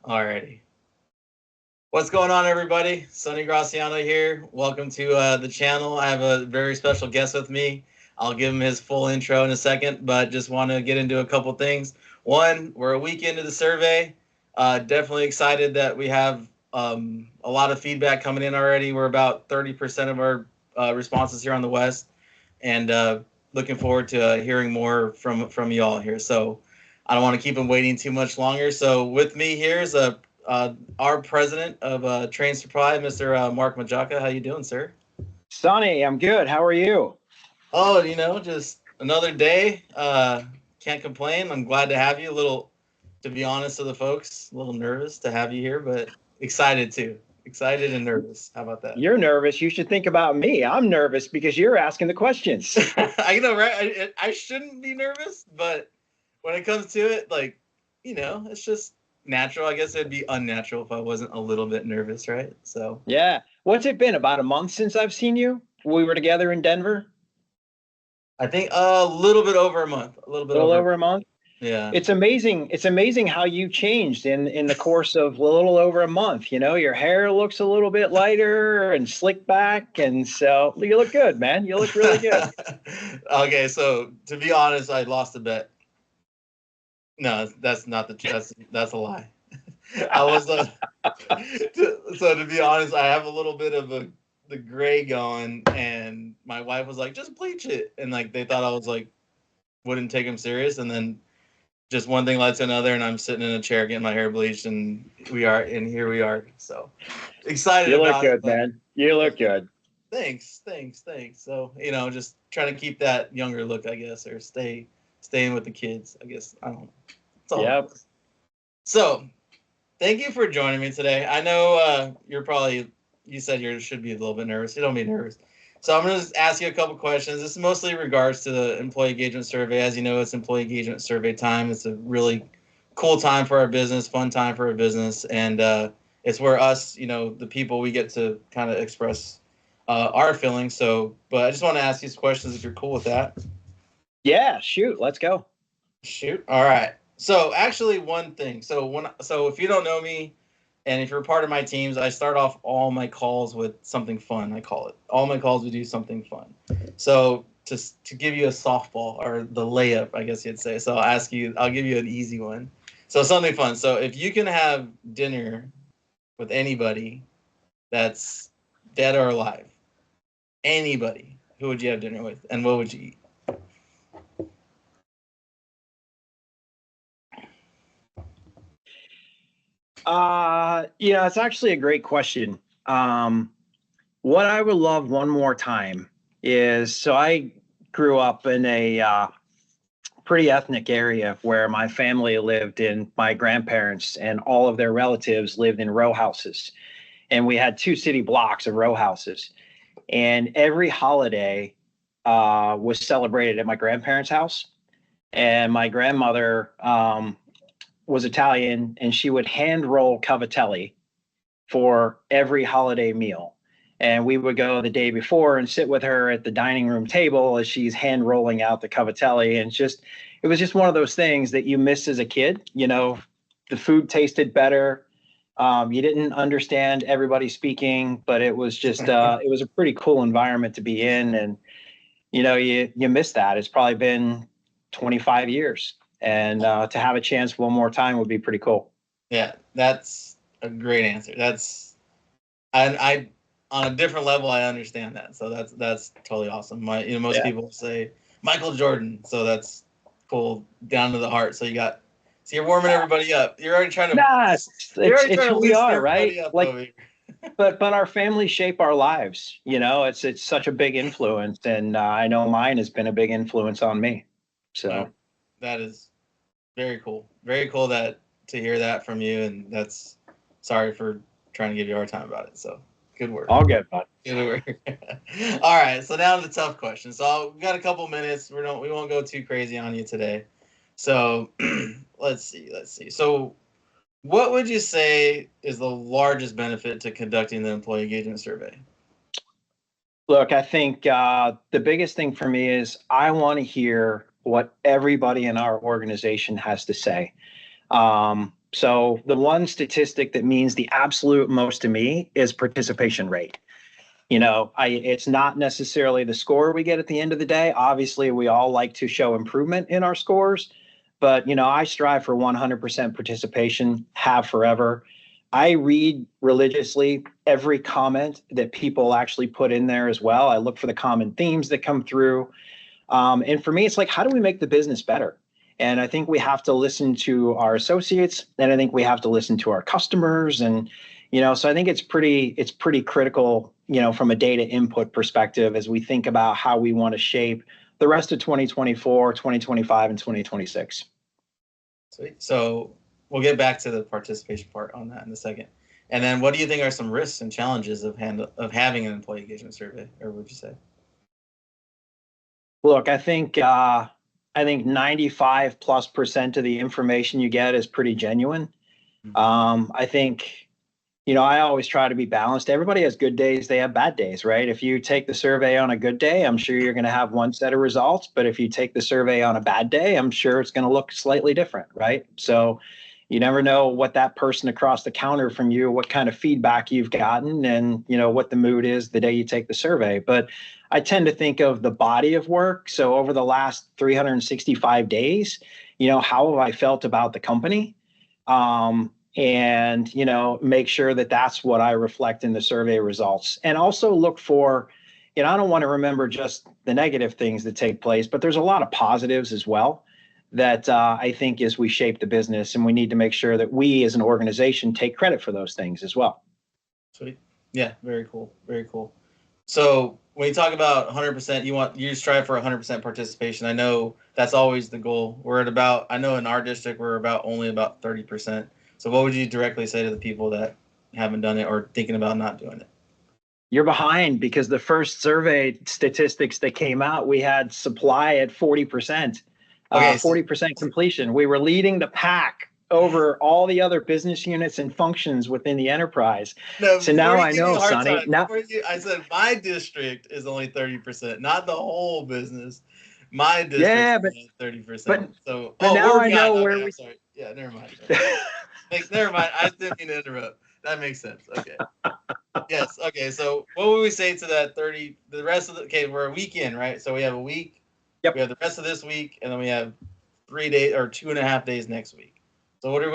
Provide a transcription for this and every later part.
Alrighty. What's going on, everybody? Sonny Graciano here. Welcome to the channel. I have a very special guest with me. I'll give him his full intro in a second, but just want to get into a couple things. One, we're a week into the survey. Definitely excited that we have a lot of feedback coming in already. We're about 30% of our responses here on the West, and looking forward to hearing more from you all here. So I don't want to keep them waiting too much longer. So with me here is our president of Train Supply, Mr. Mark Majocha. How you doing, sir? Sonny, I'm good. How are you? Oh, just another day. Can't complain. I'm glad to have you. To be honest to the folks, a little nervous to have you here, but excited too. Excited and nervous. How about that? You're nervous. You should think about me. I'm nervous because you're asking the questions. I know, right? I shouldn't be nervous, but when it comes to it, it's just natural. I guess it'd be unnatural if I wasn't a little bit nervous, right? So Yeah. What's it been? About a month since I've seen you? We were together in Denver? I think a little bit over a month. A little bit A little over. over a month? Yeah. It's amazing. It's amazing how you changed in the course of a little over a month. Your hair looks a little bit lighter and slick back. And so you look good, man. You look really good. Okay, so to be honest, I lost a bet. No, that's not that's a lie. I was so to be honest, I have a little bit of the gray going, and my wife was like, "Just bleach it," and like they thought I was like wouldn't take them serious, and then just one thing led to another, and I'm sitting in a chair getting my hair bleached, and here we are. So excited You look about it. good, man. You look good. Thanks. So just trying to keep that younger look, I guess, or staying with the kids. I guess I don't know. It's all. Yep. So thank you for joining me today. I know you said you should be a little bit nervous. You don't be nervous. So I'm going to just ask you a couple questions. This is mostly in regards to the employee engagement survey. As you know, it's employee engagement survey time. It's a really cool time for our business, fun time for our business. And it's where us, the people, we get to kind of express our feelings. But I just want to ask you some questions if you're cool with that. Yeah, shoot. Let's go. Shoot. All right. So actually one thing. So if you don't know me, and if you're a part of my teams, I start off all my calls with something fun. I call it. All my calls we do something fun. So to give you a softball or the layup, I guess you'd say. So I'll give you an easy one. So something fun. So if you can have dinner with anybody that's dead or alive, anybody, who would you have dinner with, and what would you eat? It's actually a great question. What I would love one more time is, so I grew up in a pretty ethnic area where my family lived in, my grandparents and all of their relatives lived in row houses. And we had 2 city blocks of row houses. And every holiday was celebrated at my grandparents' house. And my grandmother was Italian, and she would hand roll cavatelli for every holiday meal. And we would go the day before and sit with her at the dining room table as she's hand rolling out the cavatelli. And it was just one of those things that you missed as a kid. The food tasted better. You didn't understand everybody speaking, but it was just it was a pretty cool environment to be in. And you miss that. It's probably been 25 years. And to have a chance one more time would be pretty cool. Yeah, that's a great answer. I on a different level, I understand that. So that's totally awesome. Most people say Michael Jordan, so that's cool down to the heart. So you're warming everybody up. You're already trying to. Nah, it's who we are, right? Like, but our families shape our lives. It's such a big influence, and I know mine has been a big influence on me. So that is very cool. Very cool to hear that from you, and sorry for trying to give you a hard time about it. So good work. All good, bud. Good work. All right, so now the tough question. So we got a couple minutes. We won't go too crazy on you today. So let's see. So what would you say is the largest benefit to conducting the employee engagement survey? Look, I think the biggest thing for me is I want to hear what everybody in our organization has to say. So the one statistic that means the absolute most to me is participation rate. It's not necessarily the score we get at the end of the day. Obviously, we all like to show improvement in our scores, but I strive for 100% participation, have forever. I read religiously every comment that people actually put in there as well. I look for the common themes that come through. And for me, it's like, how do we make the business better? And I think we have to listen to our associates, and I think we have to listen to our customers. And, so I think it's pretty critical, from a data input perspective, as we think about how we want to shape the rest of 2024, 2025, and 2026. Sweet. So we'll get back to the participation part on that in a second. And then what do you think are some risks and challenges of having an employee engagement survey, or would you say? Look, I think 95+% of the information you get is pretty genuine. I think, I always try to be balanced. Everybody has good days, they have bad days, right? If you take the survey on a good day, I'm sure you're going to have one set of results. But if you take the survey on a bad day, I'm sure it's going to look slightly different, right? So you never know what that person across the counter from you, what kind of feedback you've gotten, and what the mood is the day you take the survey. But I tend to think of the body of work. So over the last 365 days, how have I felt about the company? And make sure that that's what I reflect in the survey results. And also look for, I don't want to remember just the negative things that take place, but there's a lot of positives as well that I think as we shape the business, and we need to make sure that we as an organization take credit for those things as well. Sweet. Yeah, very cool. Very cool. So when you talk about 100%, you strive for 100% participation. I know that's always the goal. I know in our district, we're only about 30%. So what would you directly say to the people that haven't done it or thinking about not doing it? You're behind, because the first survey statistics that came out, we had supply at 40%, 40% completion. We were leading the pack over all the other business units and functions within the enterprise. No, so now I know, Sonny. I said my district is only 30%, not the whole business. My district is 30%. But now I know where we. Sorry. Yeah, never mind. Never mind. I didn't mean to interrupt. That makes sense. Okay. Yes. Okay. So what would we say to that 30? The rest of we're a week in, right? So we have a week. Yep. We have the rest of this week, and then we have 3 days or 2.5 days next week. So what do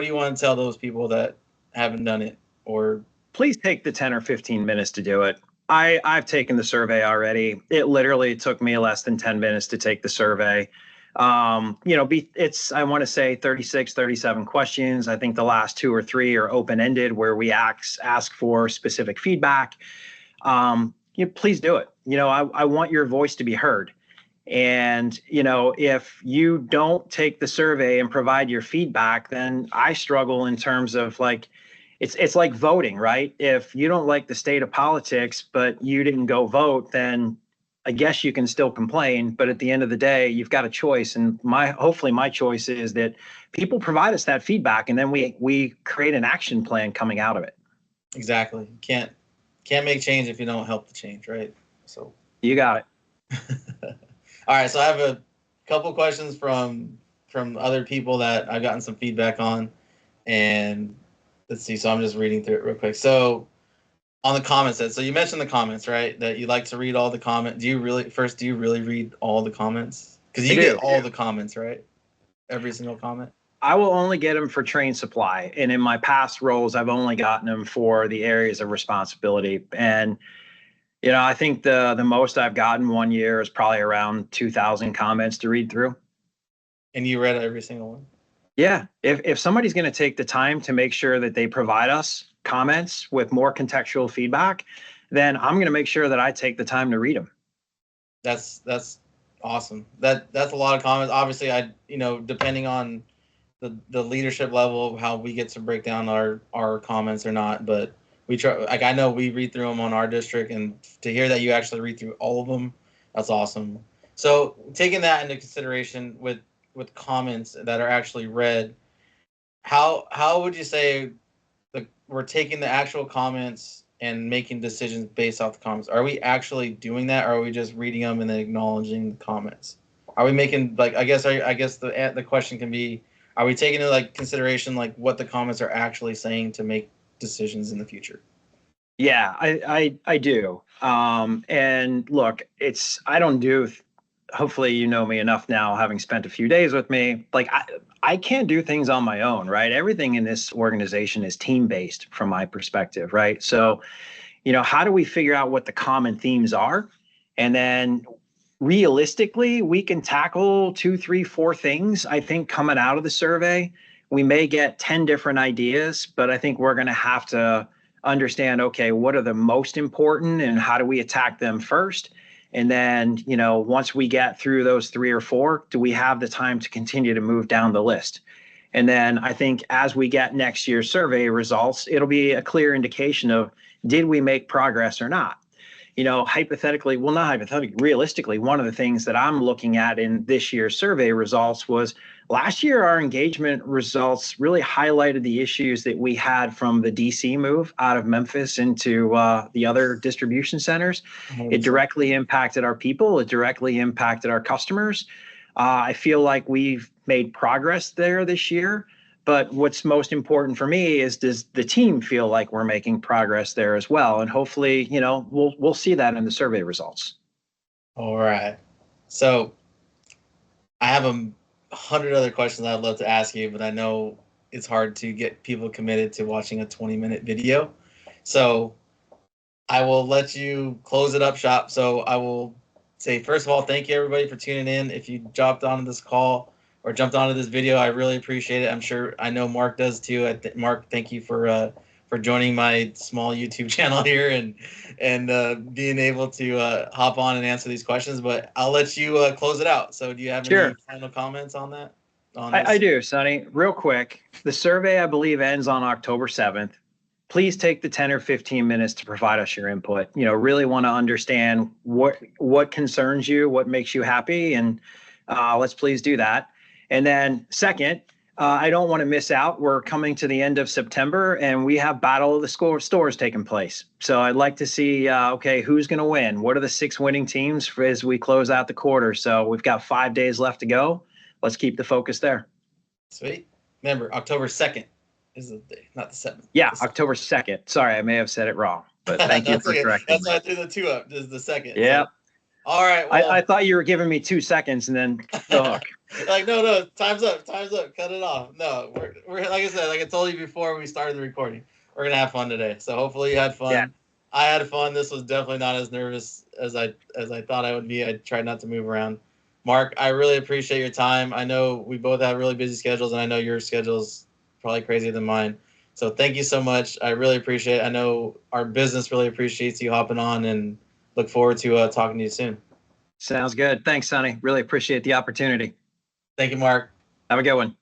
you want to tell those people that haven't done it? Or please take the 10 or 15 minutes to do it. I've taken the survey already. It literally took me less than 10 minutes to take the survey. It's, I want to say 36, 37 questions. I think the last 2 or 3 are open-ended, where we ask for specific feedback. Please do it. I want your voice to be heard. And, if you don't take the survey and provide your feedback, then I struggle in terms of it's like voting, right? If you don't like the state of politics, but you didn't go vote, then I guess you can still complain. But at the end of the day, you've got a choice. And hopefully my choice is that people provide us that feedback, and then we create an action plan coming out of it. Exactly. You can't make change if you don't help the change, right? So you got it. All right. So I have a couple questions from other people that I've gotten some feedback on, and let's see. So I'm just reading through it real quick. So on the comments, so you mentioned the comments, right? That you like to read all the comments. Do you really read all the comments? Because you get all the comments, right? Every single comment. I will only get them for train supply. And in my past roles, I've only gotten them for the areas of responsibility. And, I think the most I've gotten one year is probably around 2,000 comments to read through. And you read every single one? Yeah. If somebody's going to take the time to make sure that they provide us comments with more contextual feedback, then I'm going to make sure that I take the time to read them. That's awesome. That's a lot of comments. Obviously, depending on the leadership level of how we get to break down our comments or not, but we try. I know we read through them on our district, and to hear that you actually read through all of them, that's awesome. So taking that into consideration with comments that are actually read, how would you say we're taking the actual comments and making decisions based off the comments? Are we actually doing that, or are we just reading them and then acknowledging the comments? Are we making I guess the question can be, are we taking into like consideration like what the comments are actually saying to make decisions in the future? Yeah, I do. And look, I don't do, hopefully you know me enough now, having spent a few days with me. Like I can't do things on my own, right? Everything in this organization is team based from my perspective, right? So, how do we figure out what the common themes are? And then realistically, we can tackle 2, 3, 4 things, I think, coming out of the survey. We may get 10 different ideas, but I think we're going to have to understand, okay, what are the most important and how do we attack them first? And then, once we get through those 3 or 4, do we have the time to continue to move down the list? And then I think as we get next year's survey results, it'll be a clear indication of, did we make progress or not? Hypothetically, well, not hypothetically, realistically, one of the things that I'm looking at in this year's survey results was last year, our engagement results really highlighted the issues that we had from the DC move out of Memphis into the other distribution centers. 100%. It directly impacted our people. It directly impacted our customers. I feel like we've made progress there this year. But what's most important for me is, does the team feel like we're making progress there as well? And hopefully, we'll see that in the survey results. All right. So I have 100 other questions I'd love to ask you, but I know it's hard to get people committed to watching a 20-minute video. So I will let you close it up shop. So I will say, first of all, thank you everybody for tuning in. If you jumped onto this call or jumped onto this video, I really appreciate it. I know Mark does too. Mark, thank you for joining my small YouTube channel here and being able to hop on and answer these questions. But I'll let you close it out. So do you have Sure. any final comments on that? I do, Sonny. Real quick, the survey, I believe, ends on October 7th. Please take the 10 or 15 minutes to provide us your input. Really want to understand what concerns you, what makes you happy, and let's please do that. And then second, I don't want to miss out. We're coming to the end of September, and we have Battle of the Stores taking place. So I'd like to see, okay, who's going to win? What are the 6 winning teams as we close out the quarter? So we've got 5 days left to go. Let's keep the focus there. Sweet. Remember, October 2nd is the day, not the 7th. Yeah, October 2nd. Sorry, I may have said it wrong, but thank you for correcting me. That's why I threw the 2 up. This is the 2nd. Yeah. So. All right. Well, I thought you were giving me 2 seconds and then the hook. Like, no, time's up. Cut it off. No, we're like I said, like I told you before we started the recording, we're gonna have fun today. So hopefully you had fun. Yeah. I had fun. This was definitely not as nervous as I thought I would be. I tried not to move around. Mark, I really appreciate your time. I know we both have really busy schedules, and I know your schedule's probably crazier than mine. So thank you so much. I really appreciate it. I know our business really appreciates you hopping on, and look forward to talking to you soon. Sounds good. Thanks, Sonny. Really appreciate the opportunity. Thank you, Mark. Have a good one.